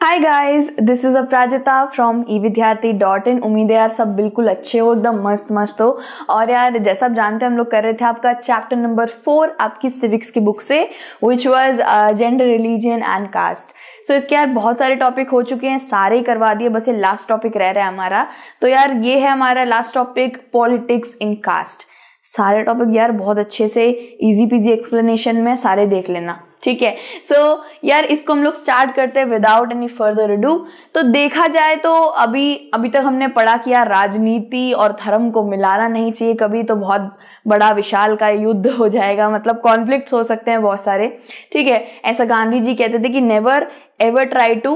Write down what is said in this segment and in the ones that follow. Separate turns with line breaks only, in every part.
Hi guys, this is Aparajita from evidyarthi.in। उम्मीद है यार सब बिल्कुल अच्छे हो, एकदम मस्त मस्त हो। और यार जैसा आप जानते हैं हम लोग कर रहे थे आपका चैप्टर नंबर 4 आपकी सिविक्स की बुक से, which was gender, religion and caste. So इसके यार बहुत सारे टॉपिक हो चुके हैं, सारे ही करवा दिए, बस ये लास्ट टॉपिक रह रहा है हमारा। तो यार ये है हमारा last topic, politics in caste. सारे टॉपिक यार बहुत अच्छे से इजी पीजी एक्सप्लेनेशन में सारे देख लेना, ठीक है। सो यार इसको हम लोग स्टार्ट करते हैं विदाउट एनी फर्दर अडू। तो देखा जाए तो अभी तक हमने पढ़ा कि यार राजनीति और धर्म को मिलाना नहीं चाहिए कभी, तो बहुत बड़ा विशाल का युद्ध हो जाएगा, मतलब कॉन्फ्लिक्ट्स हो सकते हैं बहुत सारे, ठीक है। ऐसा गांधी जी कहते थे कि never ever try to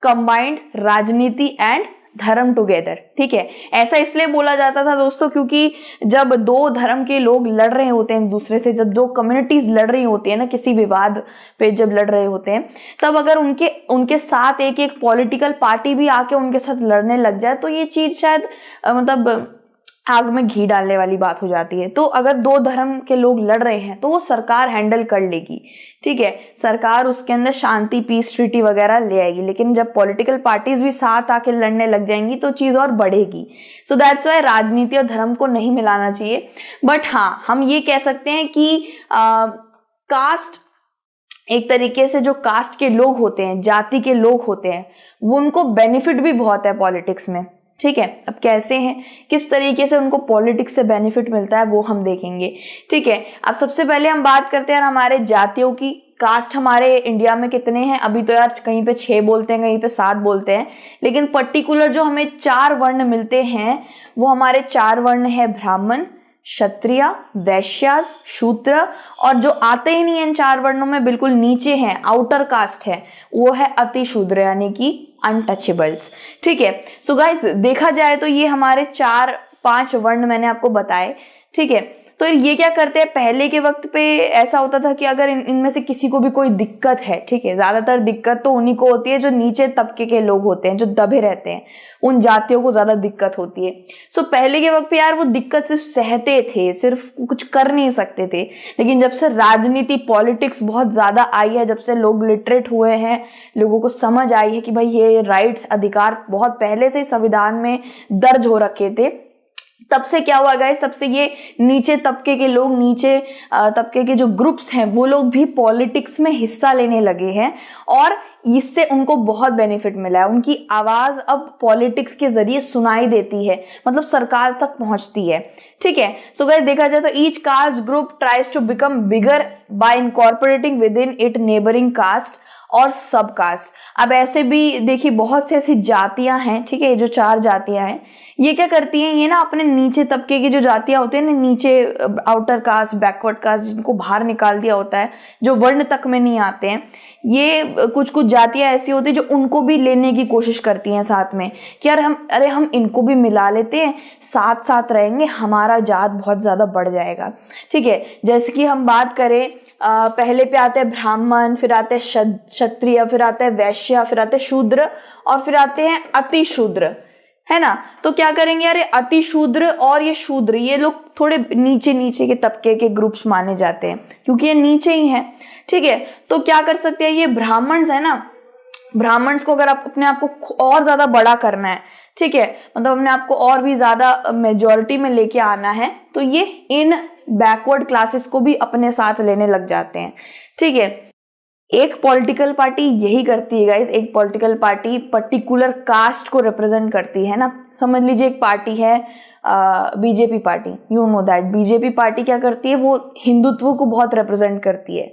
combined राजनीति एंड धर्म टुगेदर, ठीक है। ऐसा इसलिए बोला जाता था दोस्तों क्योंकि जब दो धर्म के लोग लड़ रहे होते हैं दूसरे से, जब दो कम्युनिटीज लड़ रही होती है ना किसी विवाद पे जब लड़ रहे होते हैं, तब अगर उनके साथ एक एक पॉलिटिकल पार्टी भी आके उनके साथ लड़ने लग जाए तो ये चीज शायद मतलब आग में घी डालने वाली बात हो जाती है। तो अगर दो धर्म के लोग लड़ रहे हैं तो वो सरकार हैंडल कर लेगी, ठीक है। सरकार उसके अंदर शांति, पीस ट्रीटी वगैरह ले आएगी। लेकिन जब पॉलिटिकल पार्टीज भी साथ आके लड़ने लग जाएंगी तो चीज और बढ़ेगी। सो दैट्स वाई राजनीति और धर्म को नहीं मिलाना चाहिए। बट हाँ, हम ये कह सकते हैं कि कास्ट, एक तरीके से जो कास्ट के लोग होते हैं, जाति के लोग होते हैं, वो उनको बेनिफिट भी बहुत है पॉलिटिक्स में, ठीक है। अब कैसे हैं, किस तरीके से उनको पॉलिटिक्स से बेनिफिट मिलता है वो हम देखेंगे, ठीक है। अब सबसे पहले हम बात करते हैं हमारे जातियों की। कास्ट हमारे इंडिया में कितने हैं? अभी तो यार कहीं पे 6 बोलते हैं, कहीं पे 7 बोलते हैं, लेकिन पर्टिकुलर जो हमें 4 वर्ण मिलते हैं वो हमारे 4 वर्ण है ब्राह्मण, क्षत्रिय, वैश्य, शूद्र, और जो आते ही नहीं है इन 4 वर्णों में, बिल्कुल नीचे हैं, आउटर कास्ट है, वो है अति शूद्र यानी कि अनटचेबल्स, ठीक है। सो गाइस देखा जाए तो ये हमारे 4-5 वर्ण मैंने आपको बताए, ठीक है। तो ये क्या करते हैं, पहले के वक्त पे ऐसा होता था कि अगर इनमें से किसी को भी कोई दिक्कत है, ठीक है, ज्यादातर दिक्कत तो उन्हीं को होती है जो नीचे तबके के लोग होते हैं, जो दबे रहते हैं, उन जातियों को ज्यादा दिक्कत होती है। सो पहले के वक्त पे यार वो दिक्कत सिर्फ सहते थे, सिर्फ कुछ कर नहीं सकते थे। लेकिन जब से राजनीति, पॉलिटिक्स बहुत ज्यादा आई है, जब से लोग लिटरेट हुए हैं, लोगों को समझ आई है कि भाई ये राइट्स, अधिकार बहुत पहले से संविधान में दर्ज हो रखे थे, तब से क्या हुआ गाइस, तब से ये नीचे तबके के लोग, नीचे तबके के जो ग्रुप्स हैं वो लोग भी पॉलिटिक्स में हिस्सा लेने लगे हैं, और इससे उनको बहुत बेनिफिट मिला है। उनकी आवाज अब पॉलिटिक्स के जरिए सुनाई देती है, मतलब सरकार तक पहुंचती है, ठीक है। सो गाइस देखा जाए तो each caste group tries to become bigger by incorporating with in it neighboring caste और सब कास्ट। अब ऐसे भी देखिए बहुत सी ऐसी जातियां हैं, ठीक है, ये जो 4 जातियां हैं ये क्या करती हैं, ये ना अपने नीचे तबके की जो जातियां होती है ना, नीचे आउटर कास्ट, बैकवर्ड कास्ट, जिनको बाहर निकाल दिया होता है, जो वर्ण तक में नहीं आते हैं, ये कुछ कुछ जातियां ऐसी होती है जो उनको भी लेने की कोशिश करती हैं साथ में, कि यार हम इनको भी मिला लेते हैं, साथ साथ रहेंगे, हमारा जात बहुत ज्यादा बढ़ जाएगा, ठीक है। जैसे कि हम बात करें, पहले पे आते हैं ब्राह्मण, फिर आते हैं क्षत्रिय, फिर आते हैं वैश्य, फिर आते हैं शूद्र, और फिर आते हैं अति शूद्र, है ना। तो क्या करेंगे यार, अति शूद्र और ये शूद्र, ये लोग थोड़े नीचे नीचे के तबके के ग्रुप्स माने जाते हैं क्योंकि ये नीचे ही हैं, ठीक है। तो क्या कर सकते हैं, ये ब्राह्मण्स है ना, ब्राह्मण्स को अगर आप अपने आप को और ज्यादा बड़ा करना है, ठीक है, मतलब अपने आप को और भी ज्यादा मेजोरिटी में लेके आना है, तो ये इन बैकवर्ड क्लासेस को भी अपने साथ लेने लग जाते हैं, ठीक है। एक पॉलिटिकल पार्टी यही करती है गाइस, एक पॉलिटिकल पार्टी पर्टिकुलर कास्ट को रिप्रेजेंट करती है ना। समझ लीजिए एक पार्टी है BJP party, you know that BJP party क्या करती है, वो हिंदुत्व को बहुत रिप्रेजेंट करती है।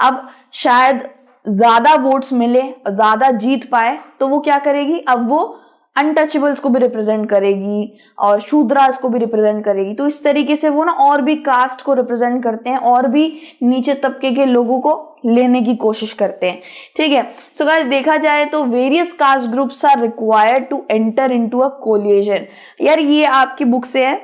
अब शायद ज्यादा वोट्स मिले, ज्यादा जीत पाए, तो वो क्या करेगी, अब वो अनटचेबल्स को भी रिप्रेजेंट करेगी और शूद्रास को भी रिप्रेजेंट करेगी। तो इस तरीके से वो ना और भी कास्ट को रिप्रेजेंट करते हैं और भी नीचे तबके के लोगों को लेने की कोशिश करते हैं, ठीक है। सो गाइस देखा जाए तो various caste groups are required to enter into a collision. यार ये आपकी बुक से है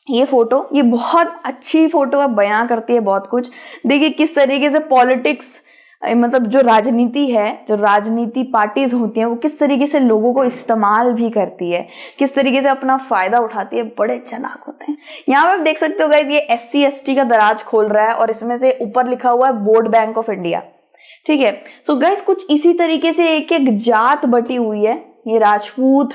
ये फोटो, ये बहुत अच्छी फोटो है, बयां करती है बहुत कुछ। देखिए किस तरीके से पॉलिटिक्स, मतलब जो राजनीति है, जो राजनीति पार्टीज होती हैं, वो किस तरीके से लोगों को इस्तेमाल भी करती है, किस तरीके से अपना फायदा उठाती है, बड़े चालाक होते हैं। यहाँ पे आप देख सकते हो गाइस, ये SC ST का दराज खोल रहा है और इसमें से ऊपर लिखा हुआ है वोट बैंक ऑफ इंडिया, ठीक है। सो गाइस कुछ इसी तरीके से एक एक जात बटी हुई है। ये राजपूत,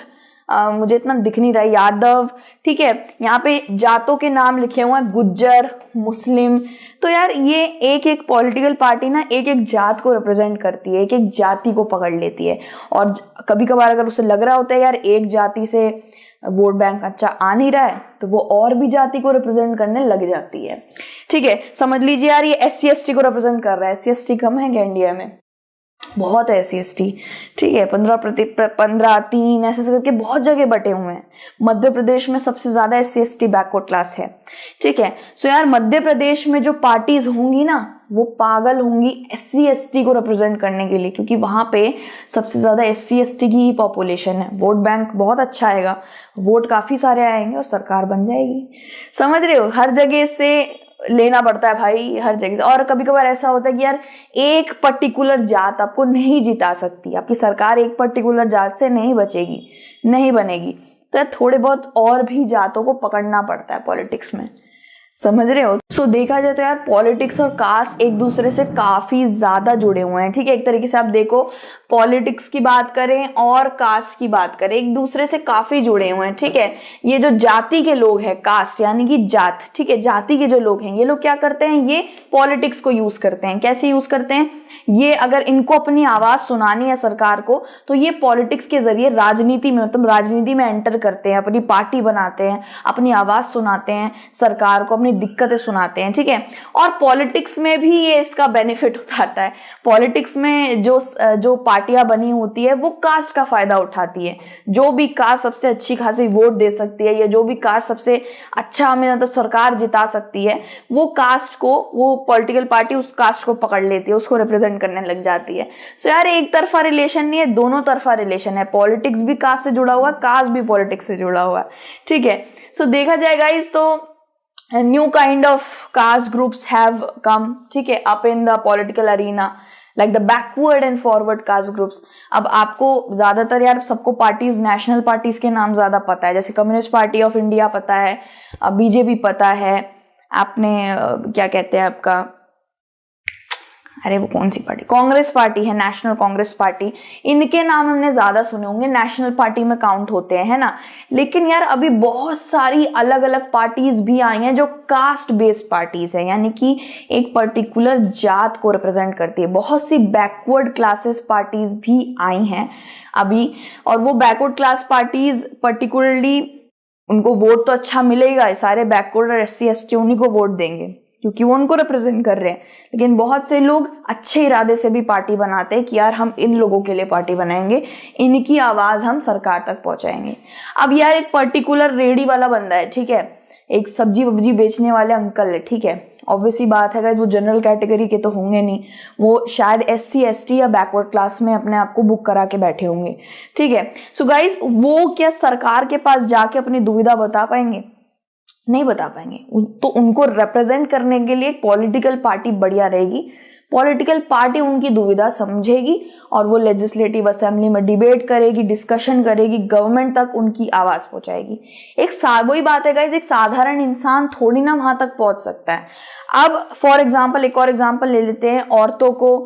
मुझे इतना दिख नहीं रहा, यादव, ठीक है। यहाँ पे जातों के नाम लिखे हुए हैं, गुज्जर, मुस्लिम। तो यार ये एक एक पॉलिटिकल पार्टी ना एक एक जात को रिप्रेजेंट करती है, एक एक जाति को पकड़ लेती है। और कभी कभार अगर उसे लग रहा होता है यार एक जाति से वोट बैंक अच्छा आ नहीं रहा है, तो वो और भी जाति को रिप्रेजेंट करने लग जाती है, ठीक है। समझ लीजिए यार ये SC ST को रिप्रेजेंट कर रहा है। SC ST कम है क्या इंडिया में? बहुत है SC ST, ठीक है। 15, 3 ऐसे करके बहुत जगह बटे हुए हैं। मध्य प्रदेश में सबसे ज्यादा SC ST बैकवर्ड क्लास है, ठीक है। सो यार मध्य प्रदेश में जो पार्टीज होंगी ना वो पागल होंगी SC ST को रिप्रेजेंट करने के लिए, क्योंकि वहां पे सबसे ज्यादा SC ST की ही पॉपुलेशन है। वोट बैंक बहुत अच्छा आएगा, वोट काफी सारे आएंगे और सरकार बन जाएगी। समझ रहे हो, हर जगह से लेना पड़ता है भाई, हर जगह से। और कभी कभार ऐसा होता है कि यार एक पर्टिकुलर जात आपको नहीं जिता सकती, आपकी सरकार एक पर्टिकुलर जात से नहीं बचेगी, नहीं बनेगी। तो यार थोड़े बहुत और भी जातों को पकड़ना पड़ता है पॉलिटिक्स में, समझ रहे हो। सो देखा जाए तो यार पॉलिटिक्स और कास्ट एक दूसरे से काफी ज्यादा जुड़े हुए हैं, ठीक है। एक तरीके से आप देखो, पॉलिटिक्स की बात करें और कास्ट की बात करें, एक दूसरे से काफी जुड़े हुए हैं, ठीक है। ये जो जाति के लोग हैं, कास्ट यानी कि जात, ठीक है, जाति के जो लोग हैं, ये लोग क्या करते हैं, ये पॉलिटिक्स को यूज करते हैं। कैसे यूज करते हैं? ये अगर इनको अपनी आवाज सुनानी है सरकार को, तो ये पॉलिटिक्स के जरिए राजनीति में, मतलब राजनीति में एंटर करते हैं, अपनी पार्टी बनाते हैं, अपनी आवाज सुनाते हैं सरकार को, अपनी दिक्कतें सुनाते हैं, ठीक है। और पॉलिटिक्स में भी ये इसका बेनिफिट उठाता है। पॉलिटिक्स में जो पार्टियां बनी होती है वो कास्ट का फायदा उठाती है। जो भी कास्ट सबसे अच्छी खासी वोट दे सकती है, या जो भी कास्ट सबसे अच्छा हमें मतलब सरकार जिता सकती है, वो कास्ट को, वो पॉलिटिकल पार्टी उस कास्ट को पकड़ लेती है, उसको रिप्रेजेंट करने लग जाती है। सो यार एक तरफा रिलेशन नहीं है, दोनों तरफा रिलेशन है। पॉलिटिक्स भी कास्ट से जुड़ा हुआ, कास्ट भी पॉलिटिक्स से जुड़ा हुआ, ठीक है। सो देखा जाए गाइस तो new kind of caste groups have come, ठीक है, up in the political arena, like the backward and forward caste groups. अब आपको ज्यादातर यार सबको पार्टीज, नेशनल पार्टीज के नाम ज्यादा पता है, जैसे कम्युनिस्ट पार्टी ऑफ इंडिया पता है, BJP पता है, आपने क्या कहते हैं आपका, अरे वो कौन सी पार्टी, कांग्रेस पार्टी है, नेशनल कांग्रेस पार्टी, इनके नाम हमने ज्यादा सुने होंगे, नेशनल पार्टी में काउंट होते हैं, है ना। लेकिन यार अभी बहुत सारी अलग अलग पार्टीज भी आई हैं जो कास्ट बेस्ड पार्टीज है, यानी कि एक पर्टिकुलर जात को रिप्रेजेंट करती है। बहुत सी बैकवर्ड क्लासेस पार्टीज भी आई हैं अभी, और वो बैकवर्ड क्लास पार्टीज पर्टिकुलरली उनको वोट तो अच्छा मिलेगा, सारे बैकवर्ड और SC ST उन्हीं को वोट देंगे क्योंकि वो उनको रिप्रेजेंट कर रहे हैं। लेकिन बहुत से लोग अच्छे इरादे से भी पार्टी बनाते हैं कि यार हम इन लोगों के लिए पार्टी बनाएंगे, इनकी आवाज हम सरकार तक पहुंचाएंगे। अब यार एक पर्टिकुलर रेडी वाला बंदा है, ठीक है, एक सब्जी वब्जी बेचने वाले अंकल है, ठीक है, ऑब्वियसली बात है गाइस वो जनरल कैटेगरी के तो होंगे नहीं, वो शायद SC ST या बैकवर्ड क्लास में अपने आप को बुक करा के बैठे होंगे, ठीक है। सो गाइस वो क्या सरकार के पास जाके अपनी दुविधा बता पाएंगे? नहीं बता पाएंगे। तो उनको रिप्रेजेंट करने के लिए पॉलिटिकल पार्टी बढ़िया रहेगी, पॉलिटिकल पार्टी उनकी दुविधा समझेगी और वो लेजिस्लेटिव असेंबली में डिबेट करेगी, डिस्कशन करेगी, गवर्नमेंट तक उनकी आवाज पहुंचाएगी। वही बात है गाइस, एक साधारण इंसान थोड़ी ना वहां तक पहुंच सकता है। अब फॉर एग्जांपल एक और एग्जांपल ले लेते हैं, औरतों को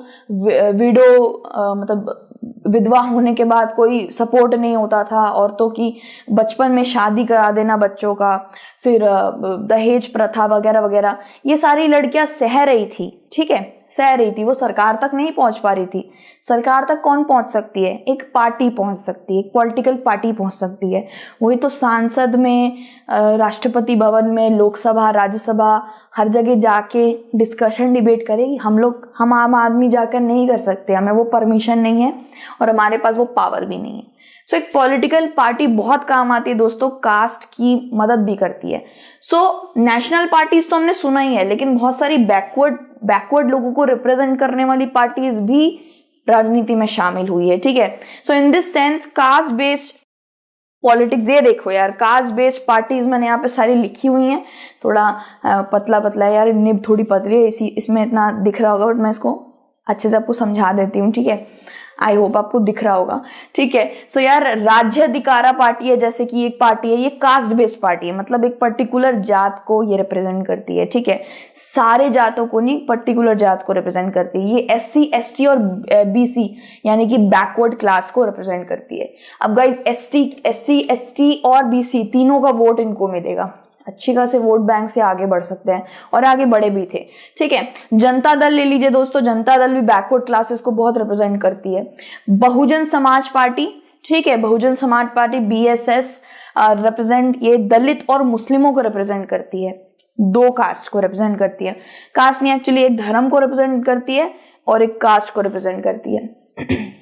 मतलब विधवा होने के बाद कोई सपोर्ट नहीं होता था, औरतों की बचपन में शादी करा देना बच्चों का, फिर दहेज प्रथा वगैरह वगैरह, ये सारी लड़कियां सह रही थी, ठीक है, सह रही थी, वो सरकार तक नहीं पहुंच पा रही थी। सरकार तक कौन पहुंच सकती है? एक पार्टी पहुंच सकती है, एक पॉलिटिकल पार्टी पहुंच सकती है। वही तो सांसद में, राष्ट्रपति भवन में, लोकसभा, राज्यसभा, हर जगह जाके डिस्कशन डिबेट करेगी। हम आम आदमी जाकर नहीं कर सकते, हमें वो परमिशन नहीं है और हमारे पास वो पावर भी नहीं है। सो एक पॉलिटिकल पार्टी बहुत काम आती है दोस्तों, कास्ट की मदद भी करती है। सो नेशनल पार्टीज तो हमने सुना ही है, लेकिन बहुत सारी बैकवर्ड लोगों को रिप्रेजेंट करने वाली पार्टीज भी राजनीति में शामिल हुई है, ठीक है। So in this sense caste based politics, ये देखो यार कास्ट बेस्ड पार्टीज मैंने यहाँ पे सारी लिखी हुई हैं, थोड़ा पतला पतला है यार, निब थोड़ी पतली है, इसमें इतना दिख रहा होगा, बट मैं इसको अच्छे से आपको समझा देती हूँ, ठीक है। आई होप आपको दिख रहा होगा, ठीक है। सो यार राज्याधिकारा पार्टी है, जैसे कि एक पार्टी है, ये कास्ट बेस्ड पार्टी है, मतलब एक पर्टिकुलर जात को ये रिप्रेजेंट करती है, ठीक है। सारे जातों को नहीं, पर्टिकुलर जात को रिप्रेजेंट करती है। ये SC ST और BC यानी कि बैकवर्ड क्लास को रिप्रेजेंट करती है। अब गाइस SC ST और BC तीनों का वोट इनको मिलेगा, अच्छी खासे वोट बैंक से आगे बढ़ सकते हैं और आगे बढ़े भी थे, ठीक है। जनता दल ले लीजिए दोस्तों, जनता दल भी बैकवर्ड क्लासेस को बहुत रिप्रेजेंट करती है। बहुजन समाज पार्टी, ठीक है, Bahujan Samaj party BSS represent, ये दलित और मुस्लिमों को रिप्रेजेंट करती है, दो कास्ट को रिप्रेजेंट करती है। कास्ट नहीं, एक्चुअली एक धर्म को रिप्रेजेंट करती है और एक कास्ट को रिप्रेजेंट करती है।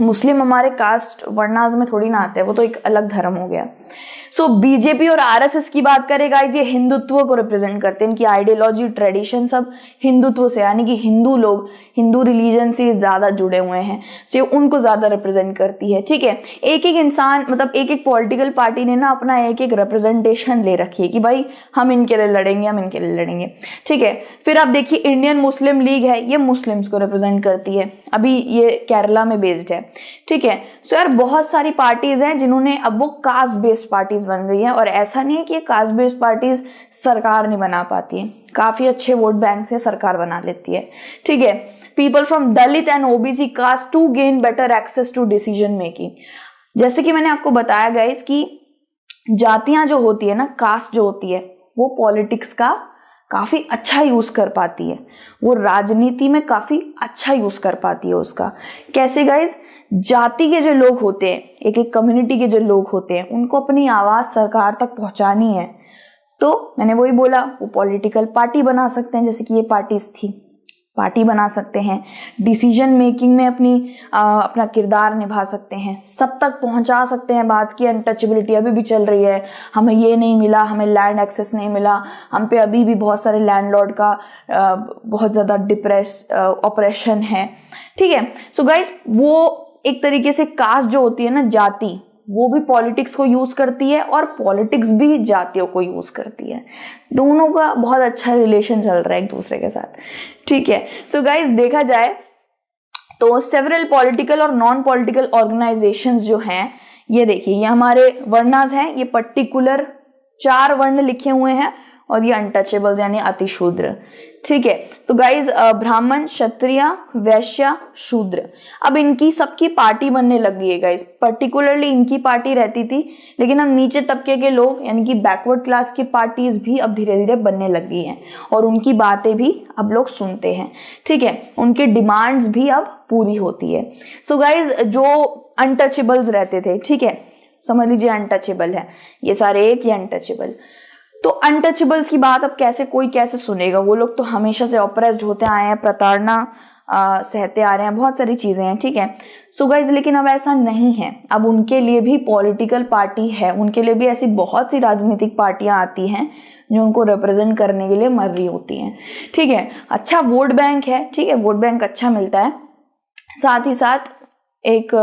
मुस्लिम हमारे कास्ट वर्णाज में थोड़ी ना आते हैं, वो तो एक अलग धर्म हो गया। सो बीजेपी और RSS की बात करें गाइस, ये हिंदुत्व को रिप्रेजेंट करते हैं, इनकी आइडियोलॉजी ट्रेडिशन सब हिंदुत्व से, यानी कि हिंदू लोग हिंदू रिलीजन से ज्यादा जुड़े हुए हैं, तो उनको ज्यादा रिप्रेजेंट करती है, ठीक है। एक एक इंसान, मतलब एक एक पॉलिटिकल पार्टी ने ना अपना एक एक रिप्रेजेंटेशन ले रखी है कि भाई हम इनके लिए लड़ेंगे, हम इनके लिए लड़ेंगे, ठीक है। फिर आप देखिए इंडियन मुस्लिम लीग है, ये मुस्लिम्स को रिप्रेजेंट करती है, अभी ये केरला में बेस्ड है, ठीक है। सो यार बहुत सारी पार्टीज हैं जिन्होंने, अब वो कास्ट बेस्ड पार्टीज बन गई हैं, और ऐसा नहीं है कि ये कास्ट बेस्ड पार्टीज सरकार नहीं बना पाती है, काफी अच्छे वोट बैंक से सरकार बना लेती है, ठीक है। People from Dalit and OBC caste to gain better access to decision making, जैसे कि मैंने आपको बताया गाइस कि जातियां जो होती है ना, कास्ट जो होती है, वो पॉलिटिक्स का काफी अच्छा यूज कर पाती है, वो राजनीति में काफी अच्छा यूज कर पाती है उसका। कैसे गाइस, जाति के जो लोग होते हैं, एक एक कम्युनिटी के जो लोग होते हैं, उनको अपनी आवाज सरकार तक पहुंचानी है, तो मैंने वही बोला, वो पॉलिटिकल पार्टी बना सकते हैं, जैसे कि ये पार्टीज थी, पार्टी बना सकते हैं, डिसीजन मेकिंग में अपना किरदार निभा सकते हैं, सब तक पहुंचा सकते हैं बात की। अनटचेबिलिटी अभी भी चल रही है, हमें ये नहीं मिला, हमें लैंड एक्सेस नहीं मिला, हम पे अभी भी बहुत सारे लैंडलॉर्ड का बहुत ज्यादा ऑपरेशन है, ठीक है। सो गाइस, वो एक तरीके से कास्ट जो होती है ना, जाति, वो भी पॉलिटिक्स को यूज करती है और पॉलिटिक्स भी जातियों को यूज करती है, दोनों का बहुत अच्छा रिलेशन चल रहा है एक दूसरे के साथ, ठीक है। सो गाइस, देखा जाए तो सेवरल पॉलिटिकल और नॉन पॉलिटिकल ऑर्गेनाइजेशंस जो हैं, ये देखिए, ये हमारे वर्णास हैं, ये पर्टिकुलर 4 वर्ण लिखे हुए हैं, और ये अनटचेबल्स यानी अतिशूद्र, ठीक है। तो गाइज ब्राह्मण, क्षत्रिय, वैश्य, शूद्र, अब इनकी सबकी पार्टी बनने लग गई है गाइज। पर्टिकुलरली इनकी पार्टी रहती थी, लेकिन अब नीचे तबके के लोग यानी कि बैकवर्ड क्लास की पार्टीज भी अब धीरे धीरे बनने लग गई हैं, और उनकी बातें भी अब लोग सुनते हैं, ठीक है, उनकी डिमांड्स भी अब पूरी होती है। सो गाइज, जो अनटचेबल्स रहते थे, ठीक है, समझ लीजिए अनटचेबल है ये सारे, एक ही अनटचेबल, तो अनटचेबल्स की बात अब कोई कैसे सुनेगा, वो लोग तो हमेशा से ऑप्रेस्ड होते आए हैं, प्रताड़ना सहते आ रहे हैं, बहुत सारी चीजें हैं, ठीक है। सो गाइस, लेकिन अब ऐसा नहीं है, अब उनके लिए भी पॉलिटिकल पार्टी है, उनके लिए भी ऐसी बहुत सी राजनीतिक पार्टियां आती हैं जो उनको रिप्रेजेंट करने के लिए मर रही होती हैं, ठीक है। अच्छा वोट बैंक है, ठीक है, वोट बैंक अच्छा मिलता है, साथ ही साथ एक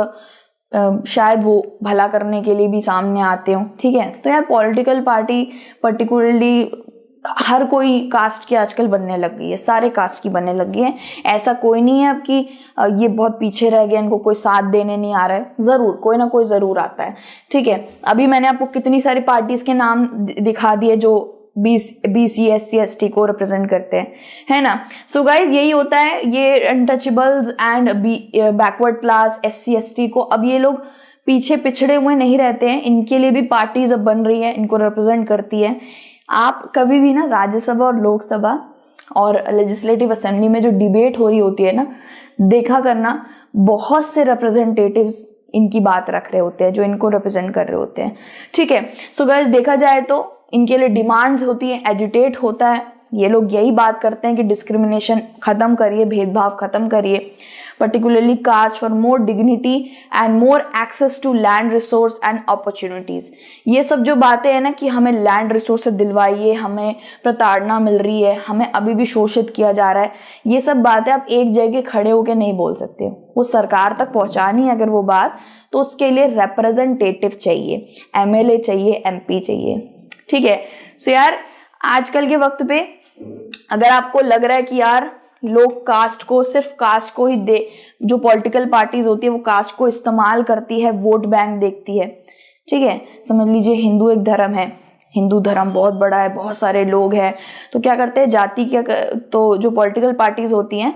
शायद वो भला करने के लिए भी सामने आते हो, ठीक है। तो यार पॉलिटिकल पार्टी पर्टिकुलरली हर कोई कास्ट की आजकल बनने लग गई है, सारे कास्ट की बनने लग गई है, ऐसा कोई नहीं है अब कि ये बहुत पीछे रह गया, इनको कोई साथ देने नहीं आ रहा है, जरूर कोई ना कोई जरूर आता है, ठीक है। अभी मैंने आपको कितनी सारी पार्टीज के नाम दिखा दिए जो BC SC ST को रिप्रेजेंट करते हैं, है ना। सो गाइज, यही होता है, ये untouchables and backward class SC ST को अब ये लोग पीछे पिछड़े हुए नहीं रहते हैं, इनके लिए भी पार्टीज अब बन रही है, इनको रिप्रेजेंट करती है। आप कभी भी ना राज्यसभा और लोकसभा और लेजिस्लेटिव असेंबली में जो डिबेट हो रही होती है ना, देखा करना, बहुत से रिप्रेजेंटेटिव्स इनकी बात रख रहे होते हैं, जो इनको रिप्रेजेंट कर रहे होते हैं, ठीक है। सो गाइस, देखा जाए तो इनके लिए डिमांड्स होती है, एजुटेट होता है, ये लोग यही बात करते हैं कि डिस्क्रिमिनेशन खत्म करिए, भेदभाव खत्म करिए, particularly caste for more dignity and more access to land resource and opportunities. ये सब जो बातें हैं ना कि हमें लैंड रिसोर्स दिलवाइए, हमें प्रताड़ना मिल रही है, हमें अभी भी शोषित किया जा रहा है, ये सब बातें आप एक जगह खड़े होकर नहीं बोल सकते हो, वो सरकार तक पहुंचानी है अगर वो बात, तो उसके लिए रिप्रेजेंटेटिव चाहिए, MLA चाहिए, MP चाहिए, ठीक है। सो यार आजकल के वक्त पे अगर आपको लग रहा है कि यार लोग कास्ट को, सिर्फ कास्ट को ही जो पॉलिटिकल पार्टीज होती है वो कास्ट को इस्तेमाल करती है, वोट बैंक देखती है। ठीक है, समझ लीजिए हिंदू एक धर्म है, हिंदू धर्म बहुत बड़ा है, बहुत सारे लोग हैं, तो क्या करते हैं जाति के, तो जो पॉलिटिकल पार्टीज होती हैं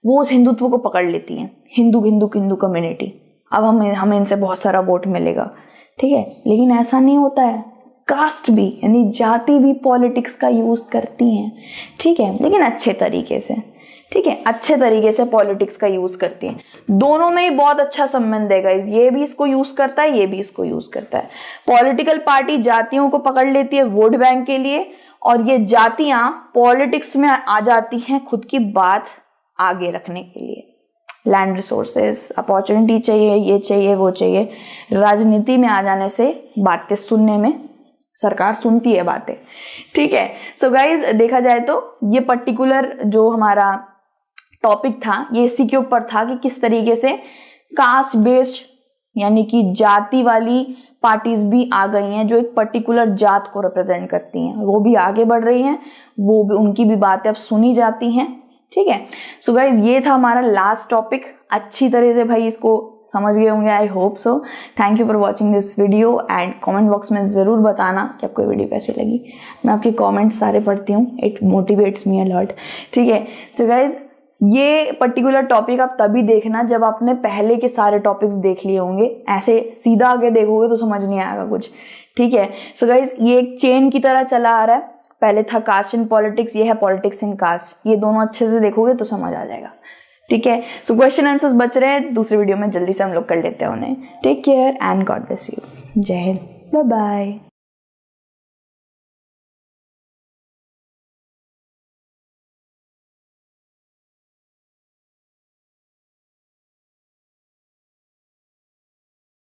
वो उस हिंदुत्व को पकड़ लेती हैं, हिंदू हिंदू हिंदू कम्युनिटी, अब हमें इनसे बहुत सारा वोट मिलेगा। ठीक है, लेकिन ऐसा नहीं होता है, कास्ट भी यानी जाति भी पॉलिटिक्स का यूज करती हैं। ठीक है, लेकिन अच्छे तरीके से। ठीक है, अच्छे तरीके से पॉलिटिक्स का यूज करती हैं। दोनों में ही बहुत अच्छा संबंध है गाइस, ये भी इसको यूज करता है, ये भी इसको यूज करता है। पॉलिटिकल पार्टी जातियों को पकड़ लेती है वोट बैंक के लिए, और ये जातियां पॉलिटिक्स में आ जाती हैं खुद की बात आगे रखने के लिए। लैंड रिसोर्सेस, अपॉर्चुनिटी चाहिए, ये चाहिए, वो चाहिए। राजनीति में आ जाने से बातें सुनने में सरकार सुनती है बातें। ठीक है, सो गाइज देखा जाए तो ये पर्टिकुलर जो हमारा टॉपिक था ये इसी के ऊपर था कि किस तरीके से कास्ट बेस्ड यानी कि जाति वाली पार्टीज भी आ गई हैं जो एक पर्टिकुलर जात को रिप्रेजेंट करती हैं, वो भी आगे बढ़ रही हैं, वो भी, उनकी भी बातें अब सुनी जाती हैं। ठीक है, सो गाइज ये था हमारा लास्ट टॉपिक। अच्छी तरह से भाई इसको समझ गए होंगे, I hope so. Thank you for watching this video and comment box में ज़रूर बताना कि आपको वीडियो कैसी लगी। मैं आपके कमेंट्स सारे पढ़ती हूँ, इट मोटिवेट्स मी अलॉट। ठीक है, सो गाइज ये पर्टिकुलर टॉपिक आप तभी देखना जब आपने पहले के सारे टॉपिक्स देख लिए होंगे, ऐसे सीधा आगे देखोगे तो समझ नहीं आएगा कुछ। ठीक है, सो गाइज ये एक चेन की तरह चला आ रहा है, पहले था कास्ट इन पॉलिटिक्स, ये है पॉलिटिक्स इन कास्ट, ये दोनों अच्छे से देखोगे तो समझ आ जाएगा। ठीक है, सो क्वेश्चन आंसर्स बच रहे हैं, दूसरी वीडियो में जल्दी से हम लोग कर लेते हैं उन्हें। Take care and God bless you. जय हिंद, बाय बाय।